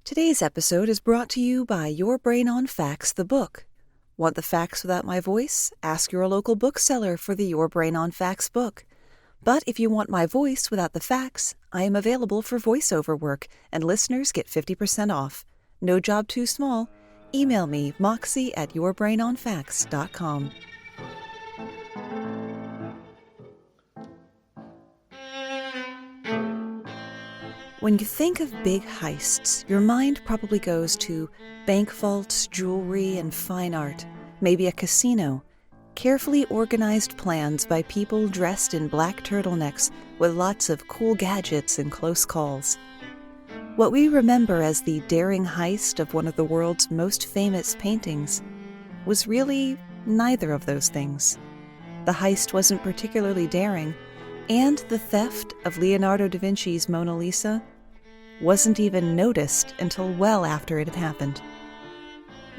Today's episode is brought to you by Your Brain on Facts, the book. Want the facts without my voice? Ask your local bookseller for the Your Brain on Facts book. But if you want my voice without the facts, I am available for voiceover work, and listeners get 50% off. No job too small. Email me, moxie@yourbrainonfacts.com. When you think of big heists, your mind probably goes to bank vaults, jewelry, and fine art, maybe a casino, carefully organized plans by people dressed in black turtlenecks with lots of cool gadgets and close calls. What we remember as the daring heist of one of the world's most famous paintings was really neither of those things. The heist wasn't particularly daring, and the theft of Leonardo da Vinci's Mona Lisa wasn't even noticed until well after it had happened.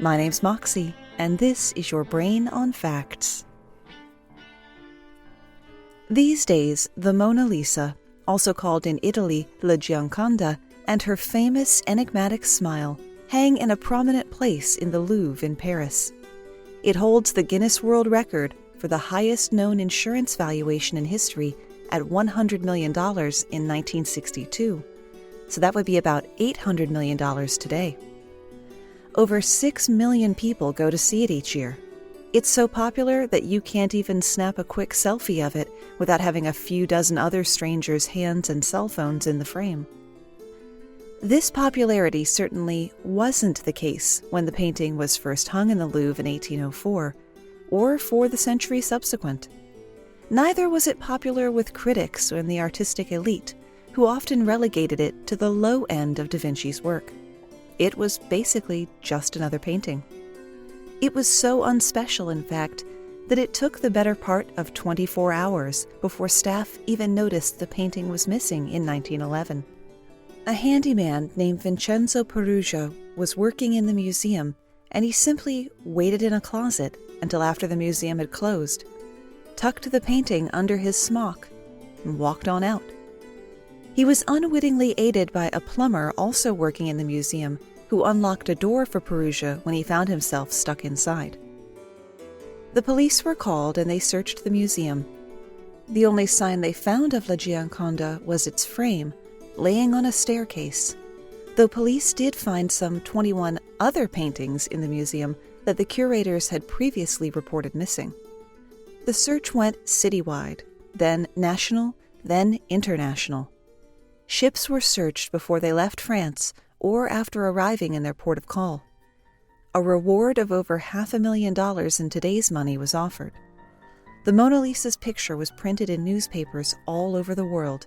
My name's Moxie, and this is Your Brain on Facts. These days, the Mona Lisa, also called in Italy La Gioconda, and her famous enigmatic smile hang in a prominent place in the Louvre in Paris. It holds the Guinness World Record for the highest known insurance valuation in history at $100 million in 1962. So that would be about $800 million today. Over 6 million people go to see it each year. It's so popular that you can't even snap a quick selfie of it without having a few dozen other strangers' hands and cell phones in the frame. This popularity certainly wasn't the case when the painting was first hung in the Louvre in 1804, or for the century subsequent. Neither was it popular with critics and the artistic elite, who often relegated it to the low end of Da Vinci's work. It was basically just another painting. It was so unspecial, in fact, that it took the better part of 24 hours before staff even noticed the painting was missing in 1911. A handyman named Vincenzo Perugia was working in the museum, and he simply waited in a closet until after the museum had closed, tucked the painting under his smock, and walked on out. He was unwittingly aided by a plumber also working in the museum, who unlocked a door for Perugia when he found himself stuck inside. The police were called and they searched the museum. The only sign they found of La Gioconda was its frame, laying on a staircase, though police did find some 21 other paintings in the museum that the curators had previously reported missing. The search went citywide, then national, then international. Ships were searched before they left France or after arriving in their port of call. A reward of over $500,000 in today's money was offered. The Mona Lisa's picture was printed in newspapers all over the world.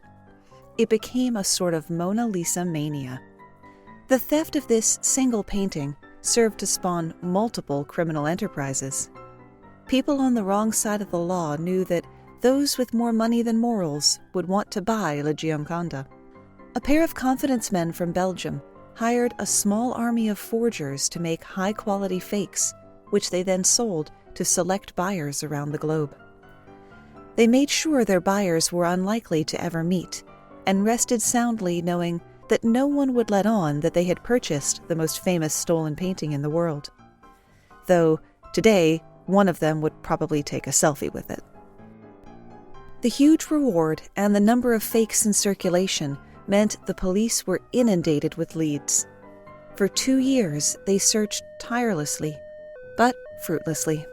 It became a sort of Mona Lisa mania. The theft of this single painting served to spawn multiple criminal enterprises. People on the wrong side of the law knew that those with more money than morals would want to buy La Gioconda. A pair of confidence men from Belgium hired a small army of forgers to make high-quality fakes, which they then sold to select buyers around the globe. They made sure their buyers were unlikely to ever meet, and rested soundly knowing that no one would let on that they had purchased the most famous stolen painting in the world. Though, today, one of them would probably take a selfie with it. The huge reward and the number of fakes in circulation meant the police were inundated with leads. For 2 years, they searched tirelessly, but fruitlessly.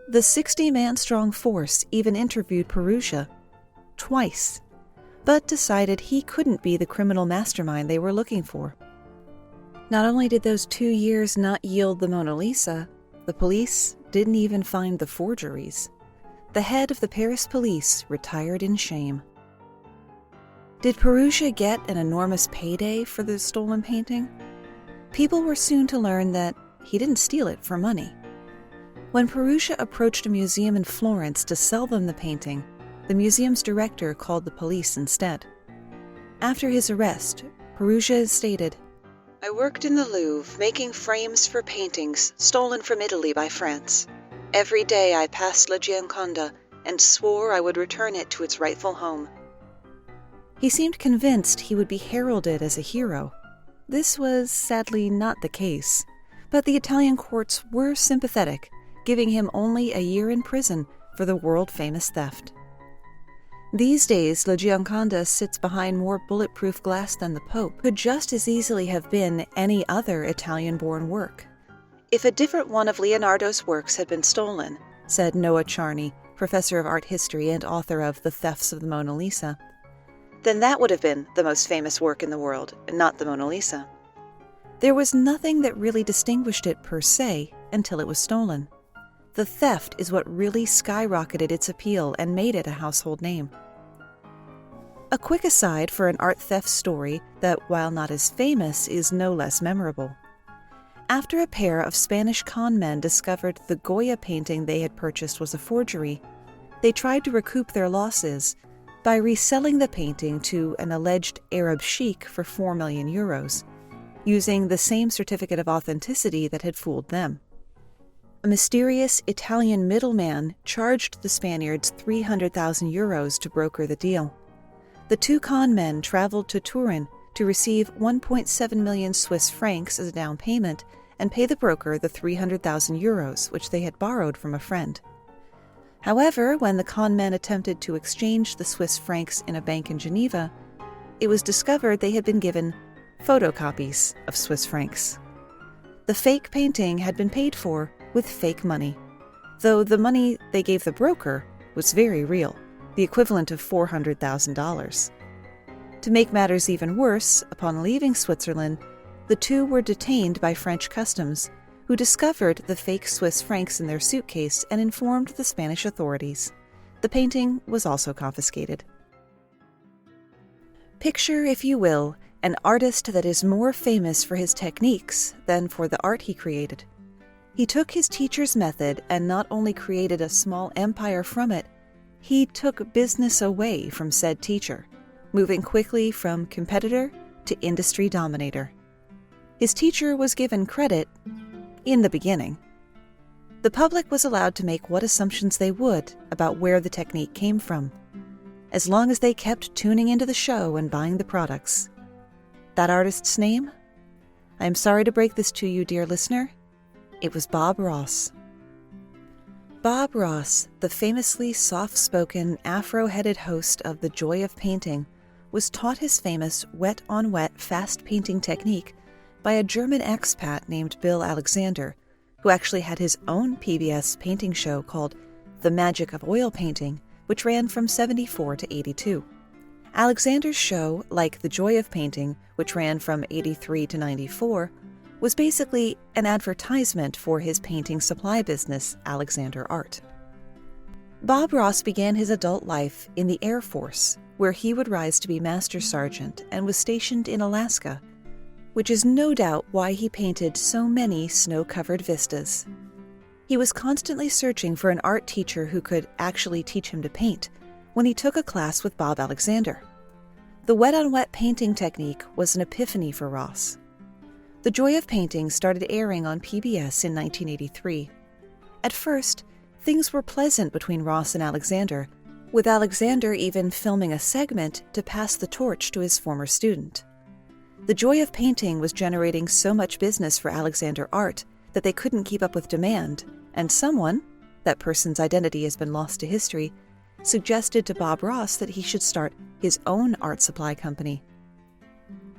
The 60-man-strong force even interviewed Perugia twice, but decided he couldn't be the criminal mastermind they were looking for. Not only did those 2 years not yield the Mona Lisa, the police didn't even find the forgeries. The head of the Paris police retired in shame. Did Perugia get an enormous payday for the stolen painting? People were soon to learn that he didn't steal it for money. When Perugia approached a museum in Florence to sell them the painting, the museum's director called the police instead. After his arrest, Perugia stated, "I worked in the Louvre making frames for paintings stolen from Italy by France. Every day I passed La Gioconda and swore I would return it to its rightful home." He seemed convinced he would be heralded as a hero. This was sadly not the case, but the Italian courts were sympathetic, giving him only a year in prison for the world-famous theft. These days, La Gioconda sits behind more bulletproof glass than the Pope, could just as easily have been any other Italian-born work. If a different one of Leonardo's works had been stolen, said Noah Charney, professor of art history and author of The Thefts of the Mona Lisa, then that would have been the most famous work in the world, and not the Mona Lisa. There was nothing that really distinguished it per se until it was stolen. The theft is what really skyrocketed its appeal and made it a household name. A quick aside for an art theft story that, while not as famous, is no less memorable. After a pair of Spanish con men discovered the Goya painting they had purchased was a forgery, they tried to recoup their losses by reselling the painting to an alleged Arab sheik for 4 million euros, using the same certificate of authenticity that had fooled them. A mysterious Italian middleman charged the Spaniards 300,000 euros to broker the deal. The two con men traveled to Turin to receive 1.7 million Swiss francs as a down payment and pay the broker the 300,000 euros, which they had borrowed from a friend. However, when the con men attempted to exchange the Swiss francs in a bank in Geneva, it was discovered they had been given photocopies of Swiss francs. The fake painting had been paid for with fake money, though the money they gave the broker was very real, the equivalent of $400,000. To make matters even worse, upon leaving Switzerland, the two were detained by French customs, who discovered the fake Swiss francs in their suitcase and informed the Spanish authorities. The painting was also confiscated. Picture, if you will, an artist that is more famous for his techniques than for the art he created. He took his teacher's method and not only created a small empire from it, he took business away from said teacher, moving quickly from competitor to industry dominator. His teacher was given credit in the beginning. The public was allowed to make what assumptions they would about where the technique came from, as long as they kept tuning into the show and buying the products. That artist's name? I'm sorry to break this to you, dear listener. It was Bob Ross. Bob Ross, the famously soft-spoken, afro-headed host of The Joy of Painting, was taught his famous wet-on-wet fast painting technique by a German expat named Bill Alexander, who actually had his own PBS painting show called The Magic of Oil Painting, which ran from 74 to 82. Alexander's show, like The Joy of Painting, which ran from 83 to 94, was basically an advertisement for his painting supply business, Alexander Art. Bob Ross began his adult life in the Air Force, where he would rise to be Master Sergeant and was stationed in Alaska, which is no doubt why he painted so many snow-covered vistas. He was constantly searching for an art teacher who could actually teach him to paint when he took a class with Bob Alexander. The wet-on-wet painting technique was an epiphany for Ross. The Joy of Painting started airing on PBS in 1983. At first, things were pleasant between Ross and Alexander, with Alexander even filming a segment to pass the torch to his former student. The Joy of Painting was generating so much business for Alexander Art that they couldn't keep up with demand, and someone, that person's identity has been lost to history, suggested to Bob Ross that he should start his own art supply company.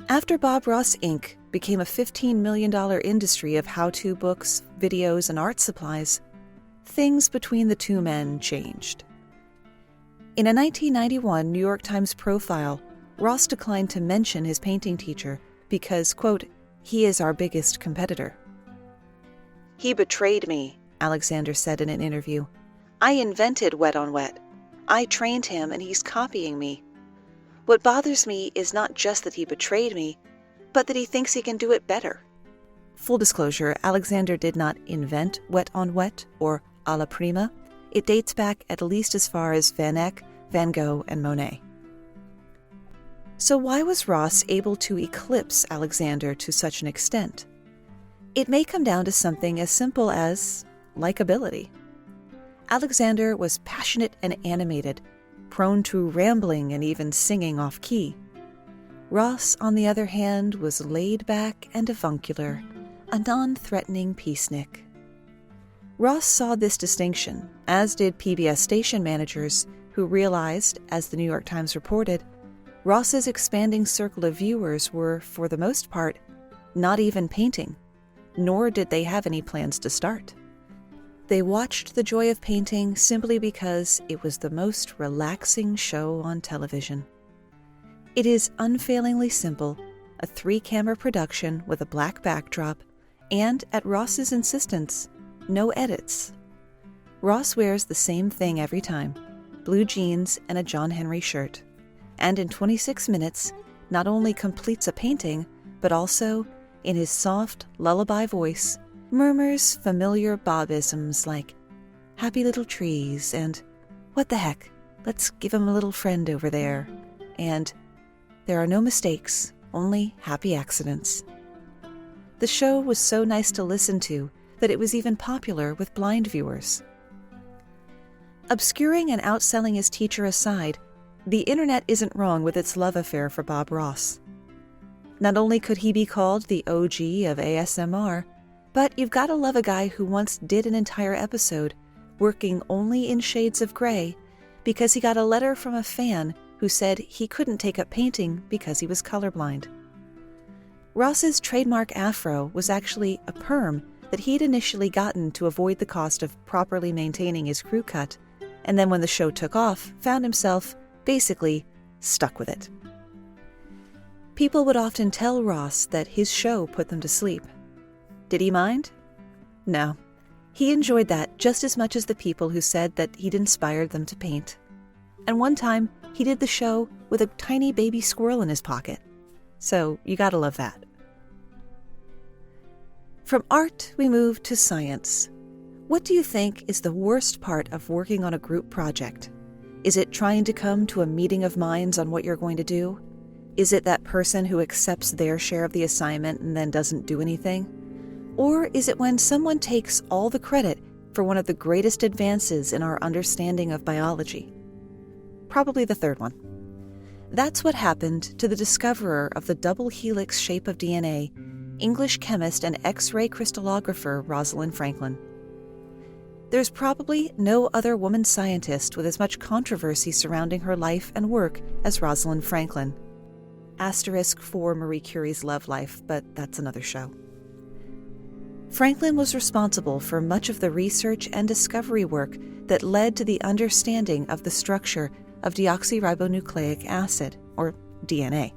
After Bob Ross Inc. became a $15 million industry of how-to books, videos, and art supplies, things between the two men changed. In a 1991 New York Times profile, Ross declined to mention his painting teacher because, quote, he is our biggest competitor. He betrayed me, Alexander said in an interview. I invented wet on wet. I trained him and he's copying me. What bothers me is not just that he betrayed me, but that he thinks he can do it better. Full disclosure, Alexander did not invent wet on wet or alla prima. It dates back at least as far as Van Eyck, Van Gogh, and Monet. So why was Ross able to eclipse Alexander to such an extent? It may come down to something as simple as likability. Alexander was passionate and animated, prone to rambling and even singing off-key. Ross, on the other hand, was laid back and avuncular, a non-threatening peacenik. Ross saw this distinction, as did PBS station managers, who realized, as the New York Times reported, Ross's expanding circle of viewers were, for the most part, not even painting, nor did they have any plans to start. They watched The Joy of Painting simply because it was the most relaxing show on television. It is unfailingly simple, a 3-camera production with a black backdrop, and, at Ross's insistence, no edits. Ross wears the same thing every time, blue jeans and a John Henry shirt, and in 26 minutes not only completes a painting, but also, in his soft, lullaby voice, murmurs familiar Bobisms like, "Happy little trees," and "What the heck, let's give him a little friend over there," and "There are no mistakes, only happy accidents." The show was so nice to listen to that it was even popular with blind viewers. Obscuring and outselling his teacher aside, the internet isn't wrong with its love affair for Bob Ross. Not only could he be called the OG of ASMR, but you've got to love a guy who once did an entire episode working only in shades of gray because he got a letter from a fan who said he couldn't take up painting because he was colorblind. Ross's trademark afro was actually a perm that he'd initially gotten to avoid the cost of properly maintaining his crew cut, and then when the show took off, found himself, basically, stuck with it. People would often tell Ross that his show put them to sleep. Did he mind? No. He enjoyed that just as much as the people who said that he'd inspired them to paint. And one time, he did the show with a tiny baby squirrel in his pocket. So you gotta love that. From art, we move to science. What do you think is the worst part of working on a group project? Is it trying to come to a meeting of minds on what you're going to do? Is it that person who accepts their share of the assignment and then doesn't do anything? Or is it when someone takes all the credit for one of the greatest advances in our understanding of biology? Probably the third one. That's what happened to the discoverer of the double helix shape of DNA, English chemist and X-ray crystallographer Rosalind Franklin. There's probably no other woman scientist with as much controversy surrounding her life and work as Rosalind Franklin. Asterisk for Marie Curie's love life, but that's another show. Franklin was responsible for much of the research and discovery work that led to the understanding of the structure of deoxyribonucleic acid, or DNA.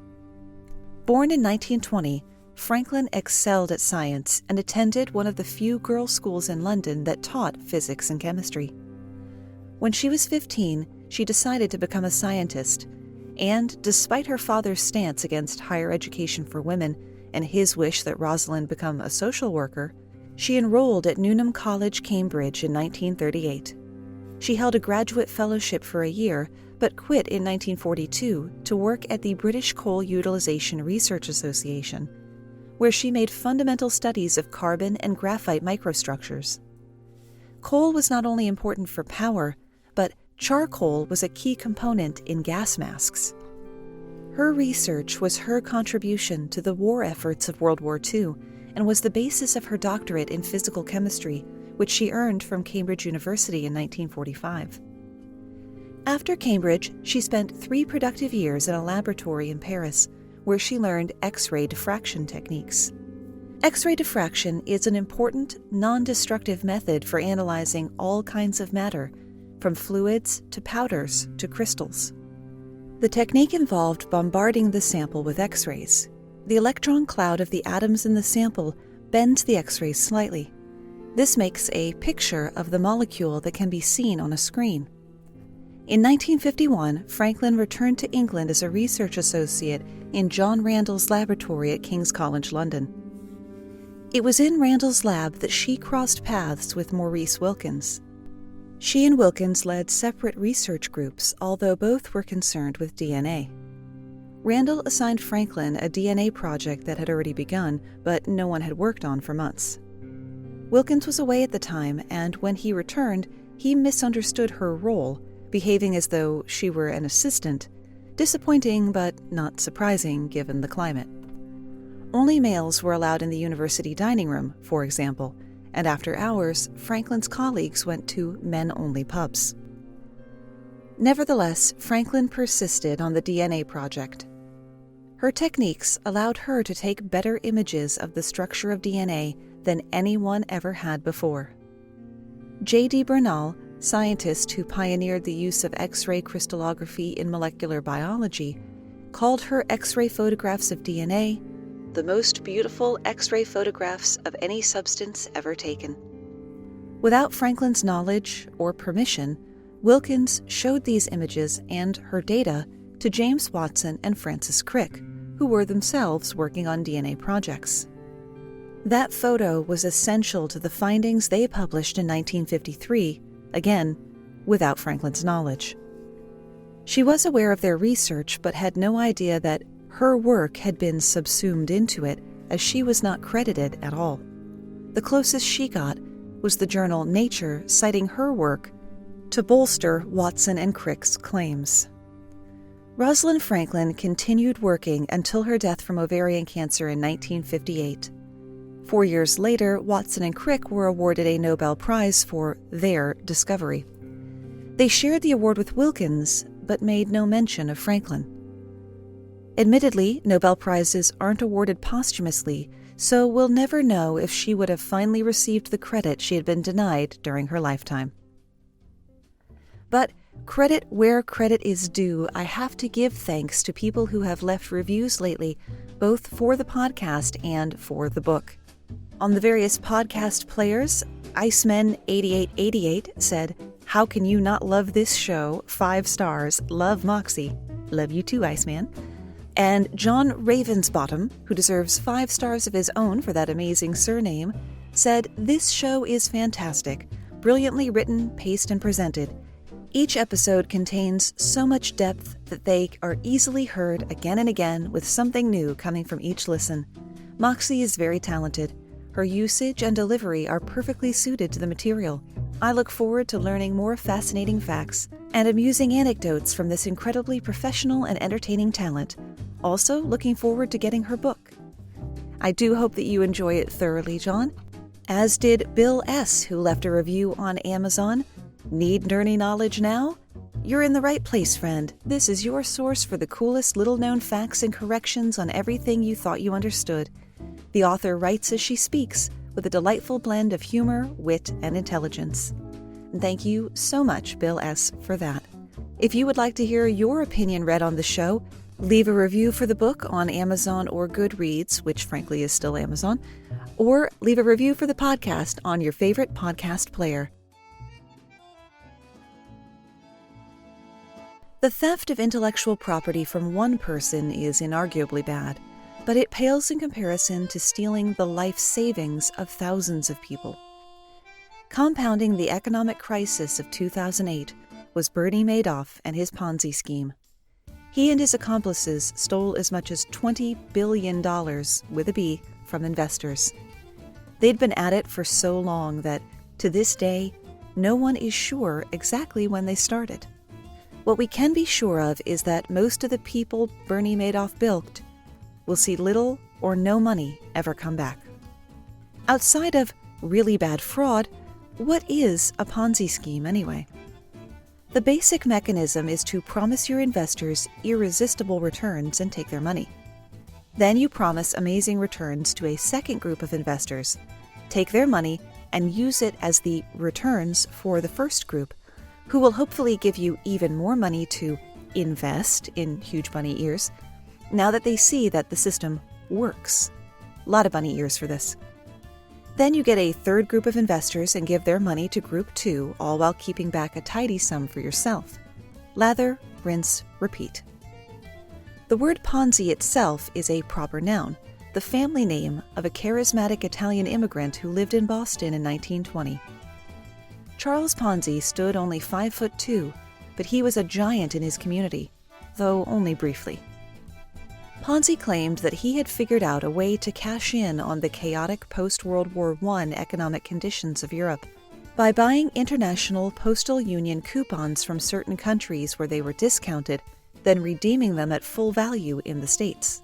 Born in 1920, Franklin excelled at science and attended one of the few girls' schools in London that taught physics and chemistry. When she was 15, she decided to become a scientist, and despite her father's stance against higher education for women and his wish that Rosalind become a social worker, she enrolled at Newnham College, Cambridge in 1938. She held a graduate fellowship for a year, but quit in 1942 to work at the British Coal Utilization Research Association, where she made fundamental studies of carbon and graphite microstructures. Coal was not only important for power, but charcoal was a key component in gas masks. Her research was her contribution to the war efforts of World War II and was the basis of her doctorate in physical chemistry, which she earned from Cambridge University in 1945. After Cambridge, she spent 3 productive years in a laboratory in Paris, where she learned X-ray diffraction techniques. X-ray diffraction is an important, non-destructive method for analyzing all kinds of matter, from fluids to powders to crystals. The technique involved bombarding the sample with X-rays. The electron cloud of the atoms in the sample bends the X-rays slightly. This makes a picture of the molecule that can be seen on a screen. In 1951, Franklin returned to England as a research associate in John Randall's laboratory at King's College London. It was in Randall's lab that she crossed paths with Maurice Wilkins. She and Wilkins led separate research groups, although both were concerned with DNA. Randall assigned Franklin a DNA project that had already begun, but no one had worked on for months. Wilkins was away at the time, and when he returned, he misunderstood her role, behaving as though she were an assistant, Disappointing, but not surprising given the climate. Only males were allowed in the university dining room, for example, and after hours, Franklin's colleagues went to men-only pubs. Nevertheless, Franklin persisted on the DNA project. Her techniques allowed her to take better images of the structure of DNA than anyone ever had before. J.D. Bernal, scientist who pioneered the use of X-ray crystallography in molecular biology, called her X-ray photographs of DNA the most beautiful X-ray photographs of any substance ever taken. Without Franklin's knowledge or permission, Wilkins showed these images and her data to James Watson and Francis Crick, who were themselves working on DNA projects. That photo was essential to the findings they published in 1953, again, without Franklin's knowledge. She was aware of their research but had no idea that her work had been subsumed into it, as she was not credited at all. The closest she got was the journal Nature citing her work to bolster Watson and Crick's claims. Rosalind Franklin continued working until her death from ovarian cancer in 1958. 4 years later, Watson and Crick were awarded a Nobel Prize for their discovery. They shared the award with Wilkins, but made no mention of Franklin. Admittedly, Nobel Prizes aren't awarded posthumously, so we'll never know if she would have finally received the credit she had been denied during her lifetime. But credit where credit is due, I have to give thanks to people who have left reviews lately, both for the podcast and for the book. On the various podcast players, Iceman8888 said, "How can you not love this show? 5 stars. Love Moxie." Love you too, Iceman. And John Ravensbottom, who deserves 5 stars of his own for that amazing surname, said, "This show is fantastic, brilliantly written, paced, and presented. Each episode contains so much depth that they are easily heard again and again with something new coming from each listen. Moxie is very talented. Her usage and delivery are perfectly suited to the material. I look forward to learning more fascinating facts and amusing anecdotes from this incredibly professional and entertaining talent. Also, looking forward to getting her book." I do hope that you enjoy it thoroughly, John. As did Bill S., who left a review on Amazon. Need nerdy knowledge now? You're in the right place, friend. This is your source for the coolest little-known facts and corrections on everything you thought you understood. The author writes as she speaks, with a delightful blend of humor, wit, and intelligence. Thank you so much, Bill S., for that. If you would like to hear your opinion read on the show, leave a review for the book on Amazon or Goodreads, which frankly is still Amazon, or leave a review for the podcast on your favorite podcast player. The theft of intellectual property from one person is inarguably bad, but it pales in comparison to stealing the life savings of thousands of people. Compounding the economic crisis of 2008 was Bernie Madoff and his Ponzi scheme. He and his accomplices stole as much as $20 billion, with a B, from investors. They'd been at it for so long that, to this day, no one is sure exactly when they started. What we can be sure of is that most of the people Bernie Madoff bilked will see little or no money ever come back. Outside of really bad fraud, what is a Ponzi scheme anyway? The basic mechanism is to promise your investors irresistible returns and take their money. Then you promise amazing returns to a second group of investors, take their money, and use it as the returns for the first group, who will hopefully give you even more money to invest, in huge bunny ears, now that they see that the system works. A lot of bunny ears for this. Then you get a third group of investors and give their money to group 2, all while keeping back a tidy sum for yourself. Lather, rinse, repeat. The word Ponzi itself is a proper noun, the family name of a charismatic Italian immigrant who lived in Boston in 1920. Charles Ponzi stood only 5'2", but he was a giant in his community, though only briefly. Ponzi claimed that he had figured out a way to cash in on the chaotic post-World War I economic conditions of Europe by buying international postal union coupons from certain countries where they were discounted then redeeming them at full value in the States.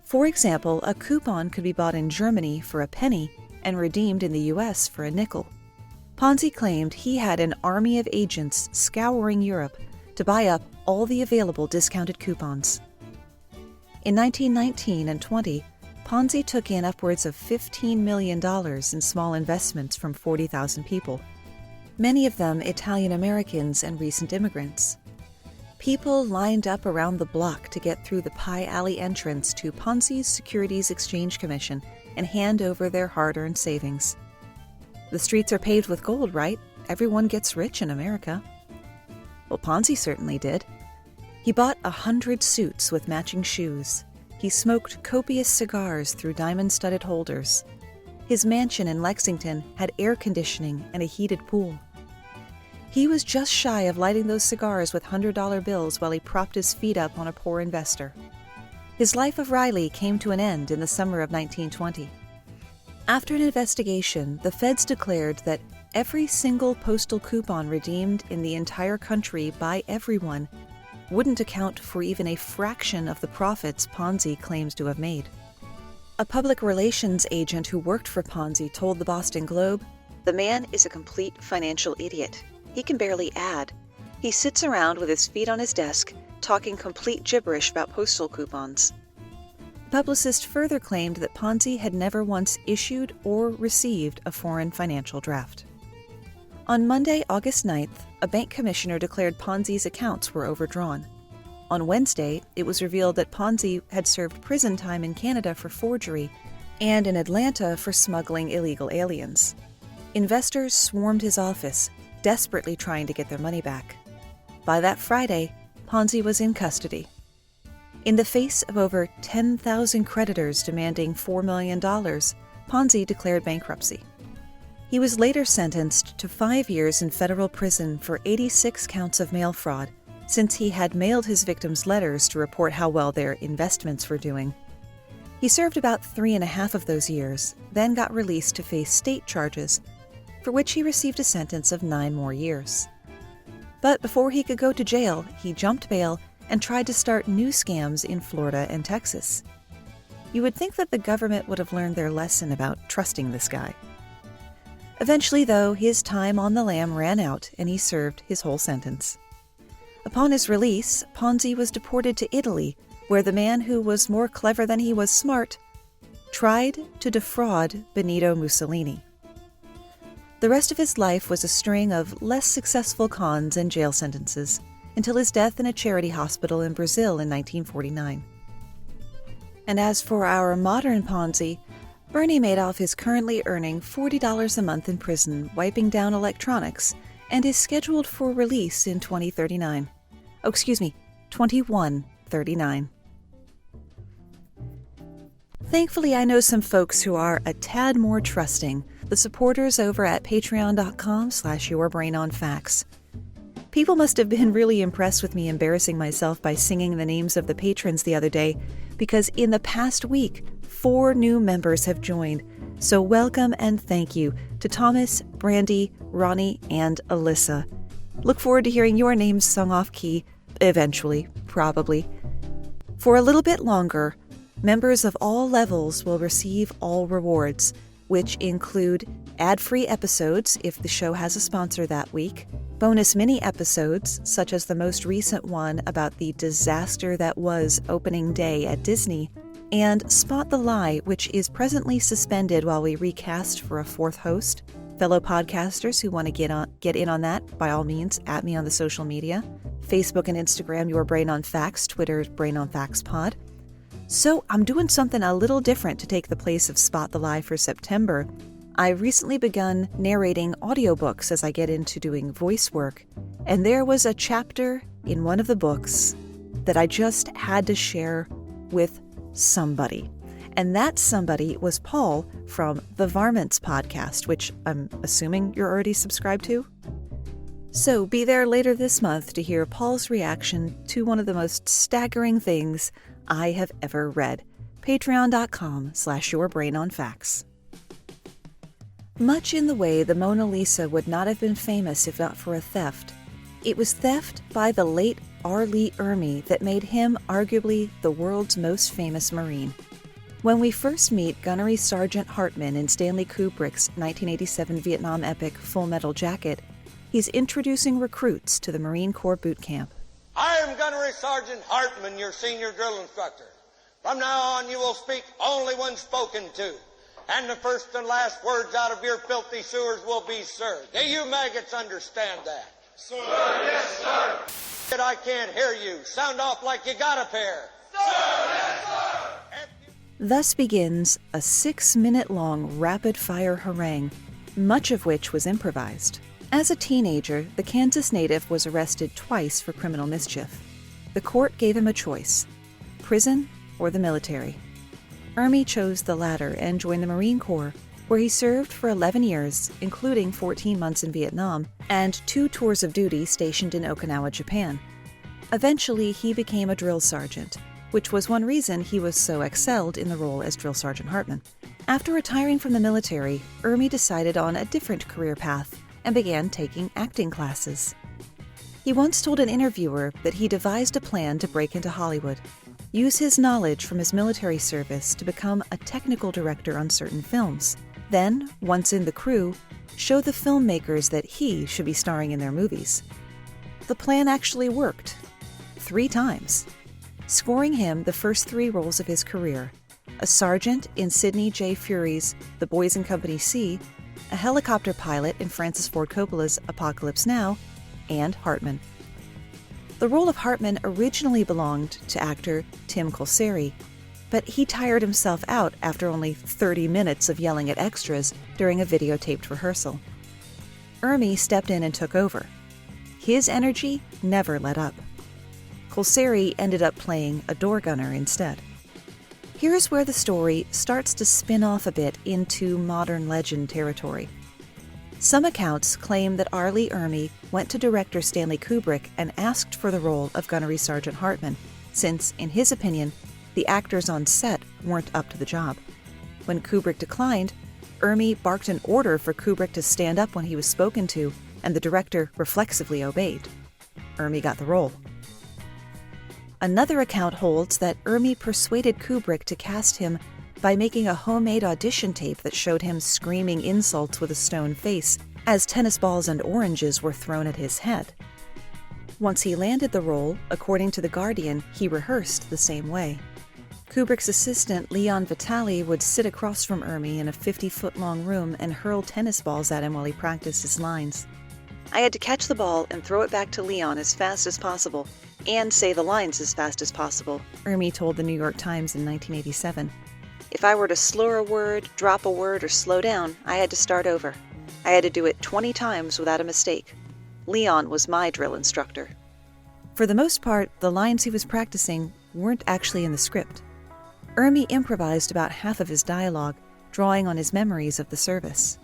For example, a coupon could be bought in Germany for a penny and redeemed in the US for a nickel. Ponzi claimed he had an army of agents scouring Europe to buy up all the available discounted coupons. In 1919 and 20, Ponzi took in upwards of $15 million in small investments from 40,000 people, many of them Italian Americans and recent immigrants. People lined up around the block to get through the pie alley entrance to Ponzi's Securities Exchange Commission and hand over their hard-earned savings. The streets are paved with gold, right? Everyone gets rich in America. Well, Ponzi certainly did. He bought 100 suits with matching shoes. He smoked copious cigars through diamond-studded holders. His mansion in Lexington had air conditioning and a heated pool. He was just shy of lighting those cigars with $100 bills while he propped his feet up on a poor investor. His life of Riley came to an end in the summer of 1920. After an investigation, the feds declared that every single postal coupon redeemed in the entire country by everyone wouldn't account for even a fraction of the profits Ponzi claims to have made. A public relations agent who worked for Ponzi told the Boston Globe, "The man is a complete financial idiot. He can barely add. He sits around with his feet on his desk, talking complete gibberish about postal coupons." The publicist further claimed that Ponzi had never once issued or received a foreign financial draft. On Monday, August 9th, a bank commissioner declared Ponzi's accounts were overdrawn. On Wednesday, it was revealed that Ponzi had served prison time in Canada for forgery and in Atlanta for smuggling illegal aliens. Investors swarmed his office, desperately trying to get their money back. By that Friday, Ponzi was in custody. In the face of over 10,000 creditors demanding $4 million, Ponzi declared bankruptcy. He was later sentenced to 5 years in federal prison for 86 counts of mail fraud, since he had mailed his victims letters to report how well their investments were doing. He served about 3.5 of those years, then got released to face state charges, for which he received a sentence of 9 more years. But before he could go to jail, he jumped bail and tried to start new scams in Florida and Texas. You would think that the government would have learned their lesson about trusting this guy. Eventually, though, his time on the lam ran out and he served his whole sentence. Upon his release, Ponzi was deported to Italy, where the man who was more clever than he was smart tried to defraud Benito Mussolini. The rest of his life was a string of less successful cons and jail sentences, until his death in a charity hospital in Brazil in 1949. And as for our modern Ponzi, Bernie Madoff is currently earning $40 a month in prison, wiping down electronics, and is scheduled for release in 2139. Thankfully, I know some folks who are a tad more trusting, the supporters over at patreon.com/yourbrainonfacts. People must have been really impressed with me embarrassing myself by singing the names of the patrons the other day, because in the past week, 4 new members have joined. So welcome and thank you to Thomas, Brandy, Ronnie, and Alyssa. Look forward to hearing your names sung off key, eventually, probably. For a little bit longer, members of all levels will receive all rewards, which include ad-free episodes if the show has a sponsor that week, bonus mini-episodes, such as the most recent one about the disaster that was opening day at Disney, and Spot the Lie, which is presently suspended while we recast for a 4th host. Fellow podcasters who want to get in on that, by all means, at me on the social media. Facebook and Instagram, Your Brain on Facts, Twitter, Brain on Facts Pod. So I'm doing something a little different to take the place of Spot the Lie for September. I've recently begun narrating audiobooks as I get into doing voice work, and there was a chapter in one of the books that I just had to share with somebody. And that somebody was Paul from the Varmints podcast, which I'm assuming you're already subscribed to. So be there later this month to hear Paul's reaction to one of the most staggering things I have ever read. Patreon.com/yourbrainonfacts. Much in the way the Mona Lisa would not have been famous if not for a theft, it was theft by the late R. Lee Ermy that made him arguably the world's most famous Marine. When we first meet Gunnery Sergeant Hartman in Stanley Kubrick's 1987 Vietnam epic Full Metal Jacket, he's introducing recruits to the Marine Corps boot camp. I am Gunnery Sergeant Hartman, your senior drill instructor. From now on, you will speak only when spoken to, and the first and last words out of your filthy sewers will be sir. Do you maggots understand that? Sir, yes, sir. I can't hear you. Sound off like you got a pair. Sir, yes, sir. Thus begins a 6-minute-long rapid-fire harangue, much of which was improvised. As a teenager, the Kansas native was arrested twice for criminal mischief. The court gave him a choice: prison or the military. Ermy chose the latter and joined the Marine Corps, where he served for 11 years, including 14 months in Vietnam and 2 tours of duty stationed in Okinawa, Japan. Eventually, he became a drill sergeant, which was one reason he was so excelled in the role as Drill Sergeant Hartman. After retiring from the military, Ermy decided on a different career path and began taking acting classes. He once told an interviewer that he devised a plan to break into Hollywood, use his knowledge from his military service to become a technical director on certain films. Then, once in the crew, show the filmmakers that he should be starring in their movies. The plan actually worked 3 times, scoring him the first 3 roles of his career: a sergeant in Sidney J. Fury's The Boys in Company C, a helicopter pilot in Francis Ford Coppola's Apocalypse Now, and Hartman. The role of Hartman originally belonged to actor Tim Colseri, but he tired himself out after only 30 minutes of yelling at extras during a videotaped rehearsal. Ermy stepped in and took over. His energy never let up. Colseri ended up playing a door gunner instead. Here's where the story starts to spin off a bit into modern legend territory. Some accounts claim that R. Lee Ermy went to director Stanley Kubrick and asked for the role of Gunnery Sergeant Hartman, since, in his opinion, the actors on set weren't up to the job. When Kubrick declined, Ermy barked an order for Kubrick to stand up when he was spoken to, and the director reflexively obeyed. Ermy got the role. Another account holds that Ermy persuaded Kubrick to cast him by making a homemade audition tape that showed him screaming insults with a stone face as tennis balls and oranges were thrown at his head. Once he landed the role, according to The Guardian, he rehearsed the same way. Kubrick's assistant, Leon Vitali, would sit across from Ermy in a 50-foot-long room and hurl tennis balls at him while he practiced his lines. I had to catch the ball and throw it back to Leon as fast as possible, and say the lines as fast as possible, Ermy told the New York Times in 1987. If I were to slur a word, drop a word, or slow down, I had to start over. I had to do it 20 times without a mistake. Leon was my drill instructor. For the most part, the lines he was practicing weren't actually in the script. Ermy improvised about half of his dialogue, drawing on his memories of the service.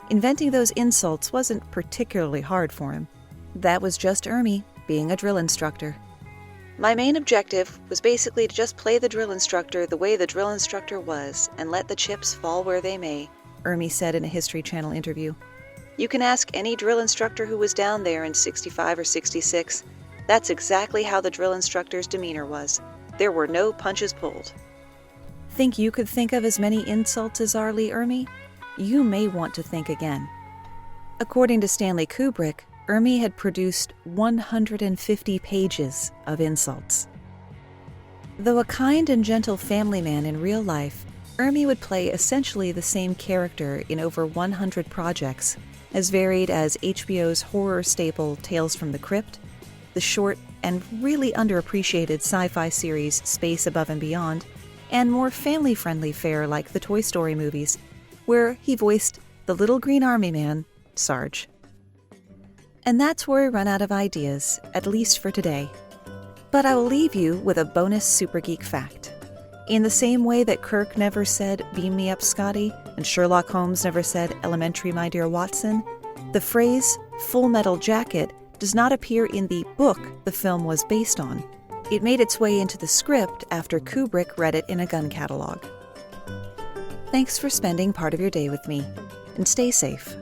Inventing those insults wasn't particularly hard for him. That was just Ermy being a drill instructor. My main objective was basically to just play the drill instructor the way the drill instructor was and let the chips fall where they may, Ermy said in a History Channel interview. You can ask any drill instructor who was down there in 65 or 66. That's exactly how the drill instructor's demeanor was. There were no punches pulled. Think you could think of as many insults as R. Lee Ermy? You may want to think again. According to Stanley Kubrick, Ermy had produced 150 pages of insults. Though a kind and gentle family man in real life, Ermy would play essentially the same character in over 100 projects, as varied as HBO's horror staple Tales from the Crypt, the short and really underappreciated sci-fi series Space Above and Beyond, and more family-friendly fare like the Toy Story movies, where he voiced the little green army man, Sarge. And that's where we run out of ideas, at least for today. But I will leave you with a bonus Super Geek fact. In the same way that Kirk never said, "Beam me up, Scotty," and Sherlock Holmes never said, "Elementary, my dear Watson," the phrase Full Metal Jacket does not appear in the book the film was based on. It made its way into the script after Kubrick read it in a gun catalog. Thanks for spending part of your day with me, and stay safe.